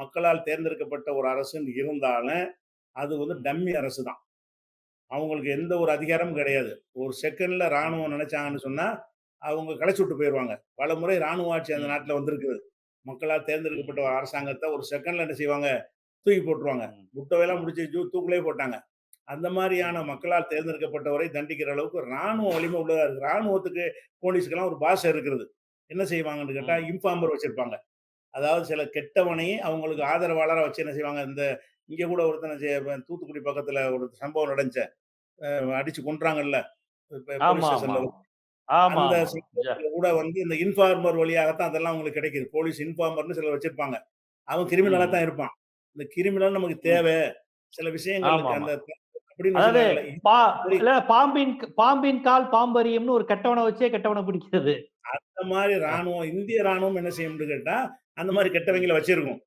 மக்களால் தேர்ந்தெடுக்கப்பட்ட ஒரு அரசுன்னு இருந்தாலும், அது வந்து டம்மி அரசு தான். அவங்களுக்கு எந்த ஒரு அதிகாரமும் கிடையாது. ஒரு செகண்ட்ல ராணுவம் நினைச்சாங்கன்னு சொன்னா, அவங்க கலைச்சு விட்டு போயிருவாங்க. பலமுறை ராணுவ ஆட்சி அந்த ம். நாட்டுல வந்திருக்குது. மக்களால் தேர்ந்தெடுக்கப்பட்ட ம். ஒரு அரசாங்கத்த ஒரு செகண்ட்ல என்ன செய்வாங்க? தூக்கி போட்டுருவாங்க. ம். முட்டவேலாம் முடிச்சு தூக்குலயே போட்டாங்க. அந்த மாரியான ம். மக்களால் தேர்ந்தெடுக்கப்பட்டவரை தண்டிக்கிற அளவுக்கு ராணுவ வலிமை உள்ளதா இருக்கு. ராணுவத்துக்கு, போலீஸ்க்குலாம் ஒரு பாஷை இருக்கிறது. என்ன செய்வாங்கன்னு கேட்டா, ம். இன்ஃபார்மர் வச்சிருப்பாங்க. அதாவது சில கெட்டவனையும் அவங்களுக்கு ஆதரவாளரா வச்சு என்ன செய்வாங்க, இங்க கூட ஒருத்தன தூத்துக்குடி பக்கத்துல ஒரு சம்பவம் நடந்துச்சே. அடிச்சு கொன்றாங்கல்ல. போலீஸ் ஆமா, ஆமா, ஸ்டேஷன்ல ஆமா. ஆமா, அந்த ஆமா. சம்பவத்துல கூட வந்து இந்த இன்ஃபார்மர் வழியாகத்தான் அதெல்லாம் உங்களுக்கு கிடைக்குது. போலீஸ் இன்ஃபார்மர்ன்னு சிலர் வச்சிருப்பாங்க. அவன் கிரிமினலா ம். தான் இருப்பான். இந்த கிரிமினல் நமக்கு ம். தேவை. சில விஷயங்களுக்கு ஆமாமா. அந்த அப்படின்னு அதாவது வச்சிருக்காங்கல்ல. பா சரி, இல்ல பாம்பின் கால் பாம்பறியும்னு ஒரு கெட்டவன வச்சே கெட்டவன பிடிக்கிறது. அந்த மாரி அ. இந்திய ராணுவம் என்ன செய்யும்னு கேட்டா, அந்த மாரி கெட்டவங்கள ம். வச்சிருக்கும்.